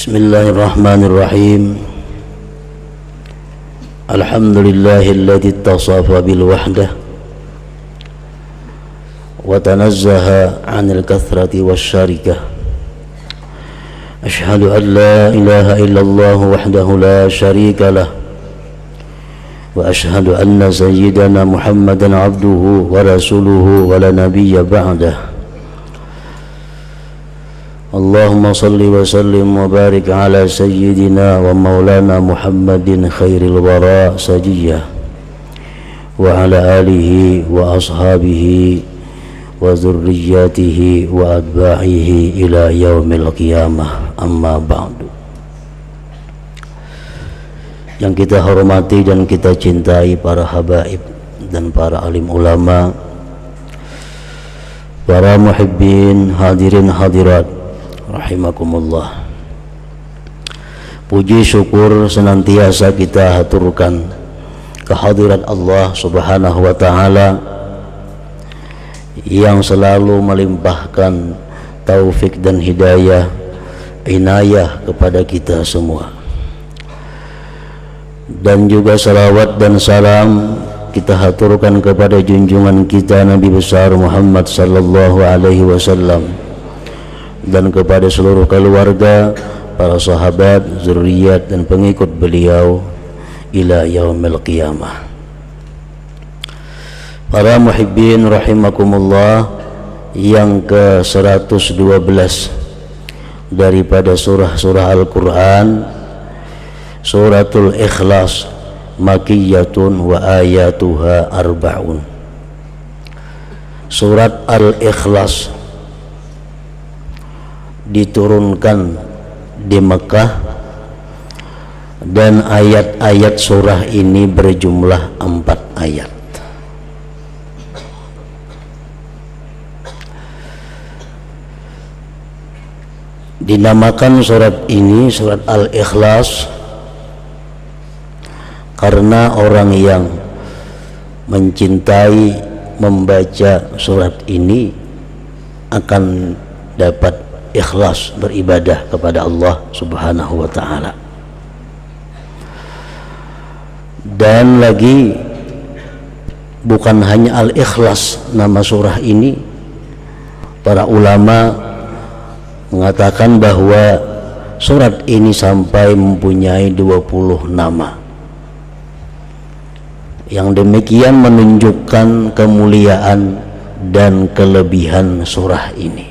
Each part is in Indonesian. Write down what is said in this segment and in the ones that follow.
Bismillahirrahmanirrahim. Alhamdulillahilladzi ittasafa bil wahdah wa tanazzaha 'anil kathrati wasyarikah. Asyhadu an la ilaha illallah wahdahu la syarika lah wa asyhadu anna sayyidana Muhammadan 'abduhu wa rasuluhu wa la nabiyya ba'dah. Allahumma salli wa sallim wa barik ala sayyidina wa maulana Muhammadin khairil wara sajiyah wa ala alihi wa ashabihi wa zurriyatihi wa adba'ihi ila yaumil qiyamah, amma ba'du. Yang kita hormati dan kita cintai para habaib dan para alim ulama, para muhibbin, hadirin hadirat rahimakumullah. Puji syukur senantiasa kita haturkan kehadirat Allah Subhanahu wa taala yang selalu melimpahkan taufik dan hidayah, inayah kepada kita semua. Dan juga salawat dan salam kita haturkan kepada junjungan kita Nabi besar Muhammad sallallahu alaihi wasallam dan kepada seluruh keluarga, para sahabat, zuriat dan pengikut beliau ila yaumil qiyamah. Para muhibbin rahimakumullah, yang ke-112 daripada surah-surah Al-Quran, suratul Ikhlas, makiyatun wa ayatuha arba'un. Surat Al-Ikhlas diturunkan di Mekah dan ayat-ayat surah ini berjumlah 4 ayat. Dinamakan surat ini surat Al-Ikhlas karena orang yang mencintai membaca surat ini akan dapat ikhlas beribadah kepada Allah Subhanahu wa taala. Dan lagi bukan hanya Al-Ikhlas nama surah ini, para ulama mengatakan bahwa surat ini sampai mempunyai 20 nama. Yang demikian menunjukkan kemuliaan dan kelebihan surah ini.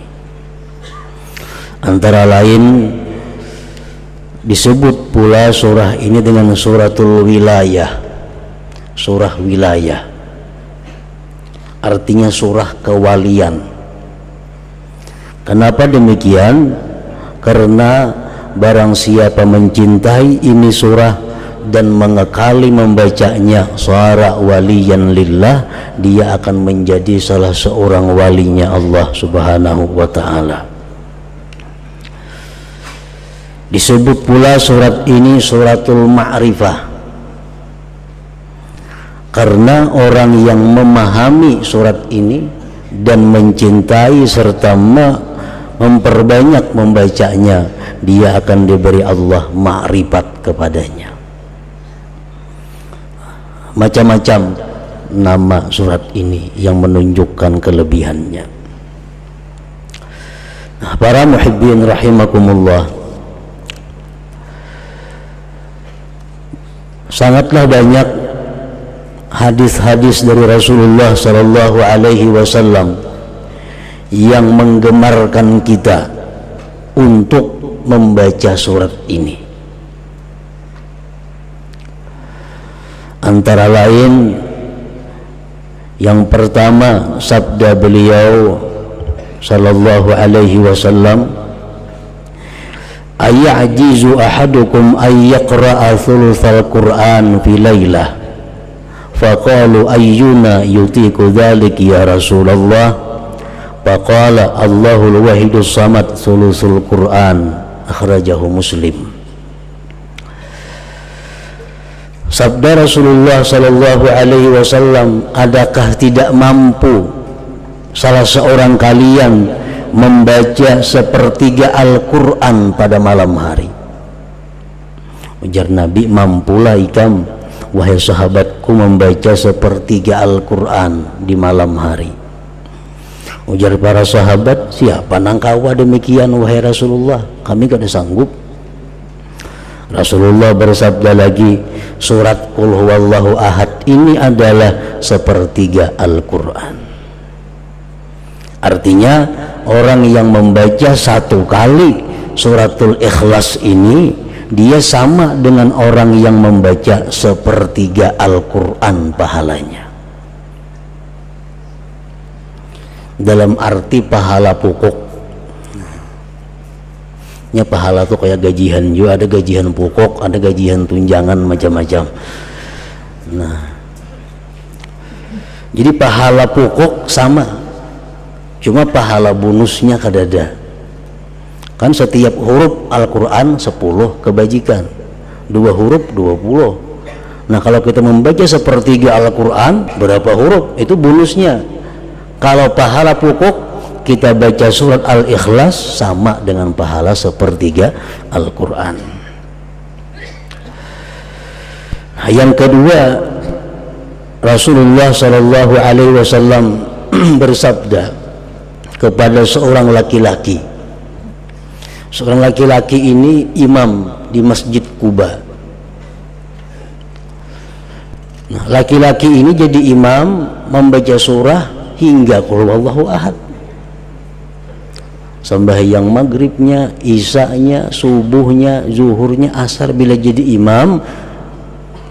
Antara lain disebut pula surah ini dengan suratul wilayah, surah wilayah, artinya surah kewalian. Kenapa demikian? Karena barang siapa mencintai ini surah dan mengekali membacanya sara waliyan lillah, dia akan menjadi salah seorang walinya Allah Subhanahu wa ta'ala. Disebut pula surat ini suratul ma'rifah karena orang yang memahami surat ini dan mencintai serta memperbanyak membacanya, dia akan diberi Allah ma'rifat kepadanya. Macam-macam nama surat ini yang menunjukkan kelebihannya. Nah, para muhibbin rahimakumullah, sangatlah banyak hadis-hadis dari Rasulullah sallallahu alaihi wasallam yang menggemarkan kita untuk membaca surat ini. Antara lain yang pertama sabda beliau sallallahu alaihi wasallam, ayajizu ahadukum ay yaqra'a thulutsal Qur'an fi lailah, faqalu ayyuna yutiku dzalik ya Rasulullah, faqala Allahul wahidus samad thulutsul Qur'an, akhrajahu Muslim. Sabda Rasulullah sallallahu alaihi wasallam, adakah tidak mampu salah seorang kalian membaca sepertiga Al-Quran pada malam hari? Ujar Nabi, mampulah ikam wahai sahabatku membaca sepertiga Al-Quran di malam hari. Ujar para sahabat, siapa nangkawa demikian wahai Rasulullah, kami gak ada sanggup. Rasulullah bersabda lagi, surat Qul huwallahu ahad ini adalah sepertiga Al-Quran. Artinya orang yang membaca satu kali suratul Ikhlas ini, dia sama dengan orang yang membaca sepertiga Al-Quran pahalanya. Dalam arti pahala pokok. Ya, pahala tuh kayak gajian juga, ada gajian pokok, ada gajian tunjangan, macam-macam. Nah, jadi pahala pokok sama, cuma pahala bonusnya kadada. Kan setiap huruf Al-Quran 10 kebajikan, 2 huruf 20. Nah, kalau kita membaca sepertiga Al-Quran, berapa huruf? Itu bonusnya. Kalau pahala pokok kita baca surat Al-Ikhlas sama dengan pahala sepertiga Al-Quran. Yang kedua, Rasulullah Shallallahu Alaihi Wasallam bersabda kepada seorang laki-laki. Seorang laki-laki ini imam di Masjid Quba. Nah, laki-laki ini jadi imam membaca surah hingga Qul huwallahu ahad. Sembahyang maghribnya, isanya, subuhnya, zuhurnya, asar, bila jadi imam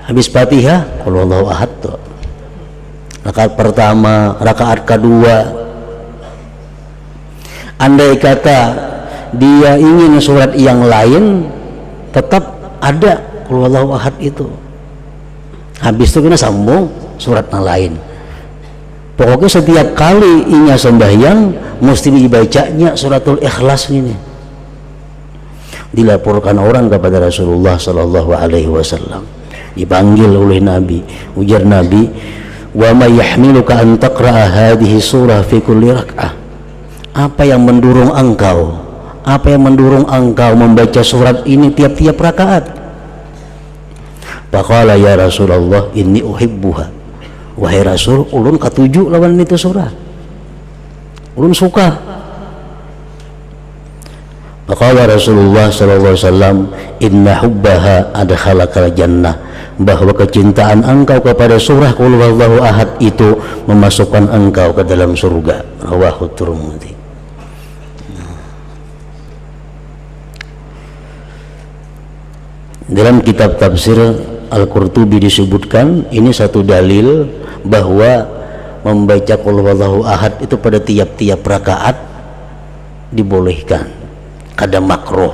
habis Fatihah Qul huwallahu ahad tuh. Rakaat pertama, rakaat kedua, andai kata dia ingin surat yang lain, tetap ada Qul huwallahu ahad itu. Habis itu kena sambung surat yang lain. Pokoknya setiap kali inya sembahyang mesti dibacanya suratul Ikhlas ini. Dilaporkan orang kepada Rasulullah Sallallahu Alaihi Wasallam, dipanggil oleh Nabi. Ujar Nabi, wa ma yahmiluka an taqra'a hadhihi surah fi kulli rak'ah. Apa yang mendorong engkau? Apa yang mendorong engkau membaca surat ini tiap-tiap rakaat? Faqala ya Rasulullah inni uhibbuha. Wahai Rasul, ulun katuju lawan itu surah, ulun suka. Faqala Rasulullah sallallahu alaihi wasallam, inna hubbaha adkhalakal jannah, bahwa kecintaan engkau kepada surah Qul huwallahu ahad itu memasukkan engkau ke dalam surga. Rawahu Tirmidzi. Dalam kitab tafsir Al-Qurtubi disebutkan ini satu dalil bahwa membaca Qul huwallahu ahad itu pada tiap-tiap rakaat dibolehkan, kada makruh.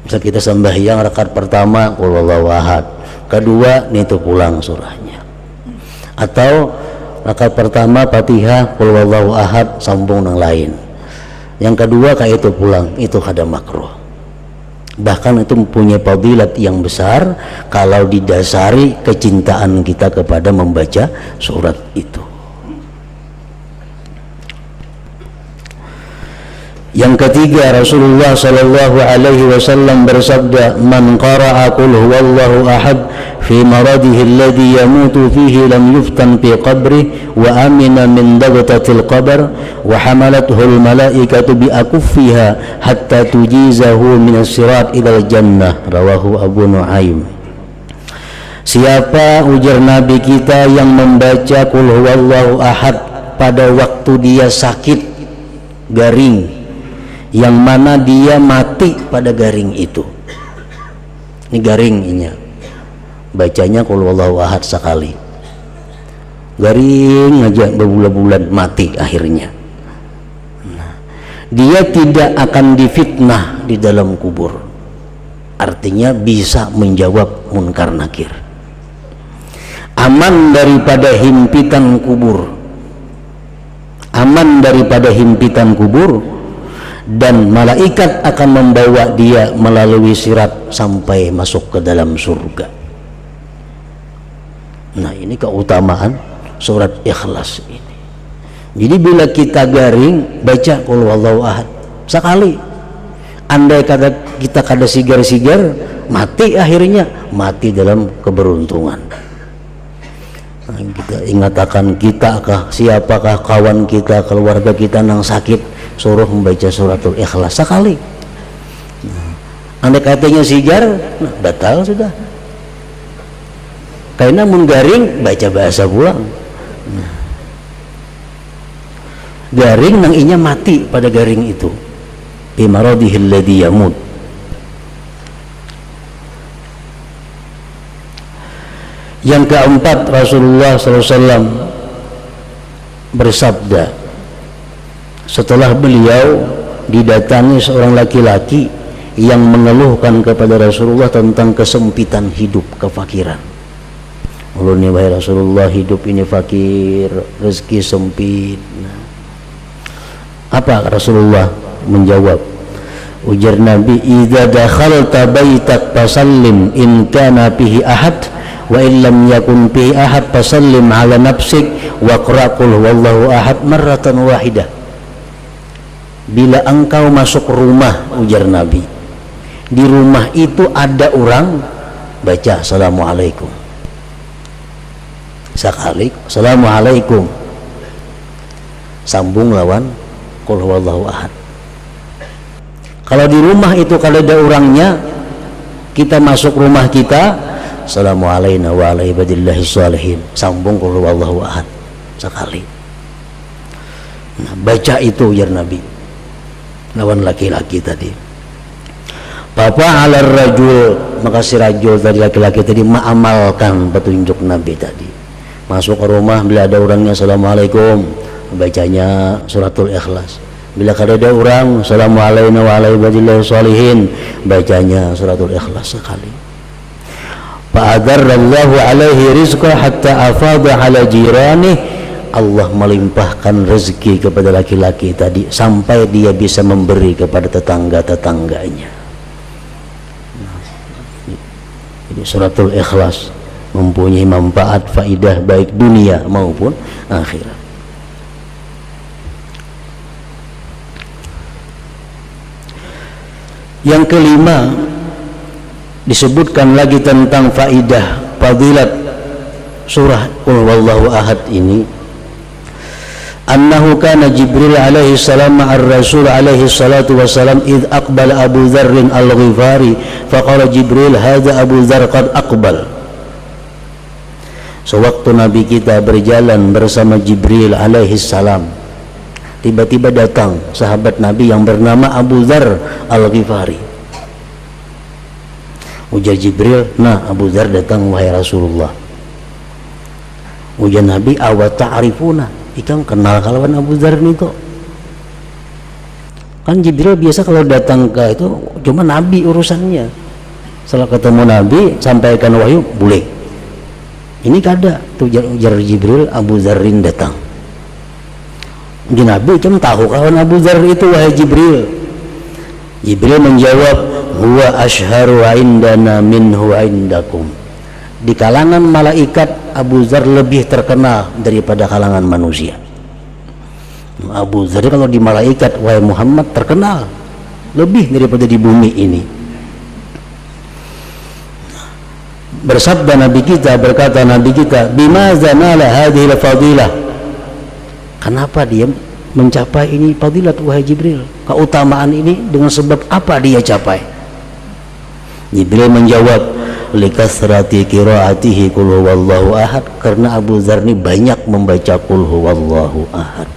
Misal kita sembahyang rakaat pertama Qul huwallahu ahad, kedua itu pulang surahnya, atau rakaat pertama Fatihah Qul huwallahu ahad sambung yang lain, yang kedua kayak itu pulang, itu kada makruh. Bahkan itu mempunyai fadilat yang besar kalau didasari kecintaan kita kepada membaca surat itu. Yang ketiga, Rasulullah Sallallahu Alaihi Wasallam bersabda, man qara'a Qul huwallahu ahad fi maradihi alladhi yamutu fihi lam yuftan fi qabrih wa amina min dagtatil qabr wa hamalathu al malaikatu bi akuffiha hatta tujizahu min as-sirat ila al-jannah. Rawahu Abu Nuaim. Siapa, ujar Nabi kita, yang membaca Qul huwallahu ahad pada waktu dia sakit garing, yang mana dia mati pada garing itu. Ini garing ini, bacanya Qul huwallahu ahad sekali, garing aja berbulan-bulan, mati akhirnya. Nah, dia tidak akan difitnah di dalam kubur, artinya bisa menjawab munkar nakir, aman daripada himpitan kubur, aman daripada himpitan kubur, dan malaikat akan membawa dia melalui sirat sampai masuk ke dalam surga. Nah, ini keutamaan surat Ikhlas ini. Jadi bila kita garing baca Qul huwallahu ahad sekali, andai kata kita kada sigar-sigar, mati akhirnya, mati dalam keberuntungan. Nah, kita ingatakan kita kah, siapakah kawan kita, keluarga kita nang sakit, suruh membaca suratul Ikhlas sekali. Andai katanya sigar, nah, batal sudah. Karena menggaring baca bahasa pulang. Nah, garing nang inya mati pada garing itu. Bimaradihil ladzi yamut. Yang keempat, Rasulullah SAW bersabda setelah beliau didatangi seorang laki-laki yang mengeluhkan kepada Rasulullah tentang kesempitan hidup, kefakiran. Ulunnya wahai Rasulullah, hidup ini fakir, rezeki sempit. Nah, apa Rasulullah menjawab? Ujar Nabi, idza dakhalta baitak fasallim in kana fihi ahad wa in lam yakun fihi ahad fasallim ala nafsik wa qra qul huwallahu ahad marratan wahidah. Bila engkau masuk rumah, ujar Nabi, di rumah itu ada orang, baca assalamualaikum sekali, assalamualaikum, sambung lawan qul huwallahu ahad. Kalau di rumah itu kalau ada orangnya, kita masuk rumah kita, assalamualaikum wa ala ibadillahi sholihin, sambung qul huwallahu ahad sekali. Nah, baca itu ya Nabi lawan laki-laki tadi. Bapak ala rajul, maka si rajul tadi, laki-laki tadi mengamalkan petunjuk Nabi tadi. Masuk ke rumah, bila ada orangnya assalamualaikum, bacanya suratul Ikhlas. Bila ada orang assalamualaikum wa ala ibadillahi sholihin, bacanya suratul Ikhlas sekali. Fa'adarrallahu alaihi rizqa hatta afadha ala jirani. Allah melimpahkan rezeki kepada laki-laki tadi sampai dia bisa memberi kepada tetangga-tetangganya. Jadi suratul Ikhlas mempunyai manfaat, faidah baik dunia maupun akhirat. Yang kelima, disebutkan lagi tentang faidah fadilat surah Qul Huwallahu Ahad ini. Annahu kana Jibril alaihi salam ma'ar Rasul alaihi salatu wassalam id aqbala Abu Dzar al-Ghifari faqala Jibril hadza Abu Dzar qad aqbal. Sewaktu Nabi kita berjalan bersama Jibril alaihi salam, tiba-tiba datang sahabat Nabi yang bernama Abu Dzar al-Ghifari. Ujar Jibril, nah Abu Dzar datang wahai Rasulullah. Ujar Nabi, awa ta'rifuna, ikang kenal kalawan Abu Dzar itu. Kan Jibril biasa kalau datang ke itu cuma Nabi urusannya. Setelah ketemu Nabi sampaikan wahyu boleh. Ini kada tuh ujar Jibril, Abu Dzarin datang. Di Nabi cuma tahu kawan Abu Dzar itu wahai Jibril. Jibril menjawab, huwa ashharu indana minhu indakum. Di kalangan malaikat Abu Dzar lebih terkenal daripada kalangan manusia. Abu Dzar kalau di malaikat wahai Muhammad terkenal lebih daripada di bumi ini. Bersabda Nabi kita, berkata Nabi kita, bimaza nala hadhil fadilah, kenapa dia mencapai ini fadilat wahai Jibril, keutamaan ini dengan sebab apa dia capai? Jibril menjawab, likasrati qiraatihi qul huwallahu ahad, karena Abu Dzar ini banyak membaca qul huwallahu ahad.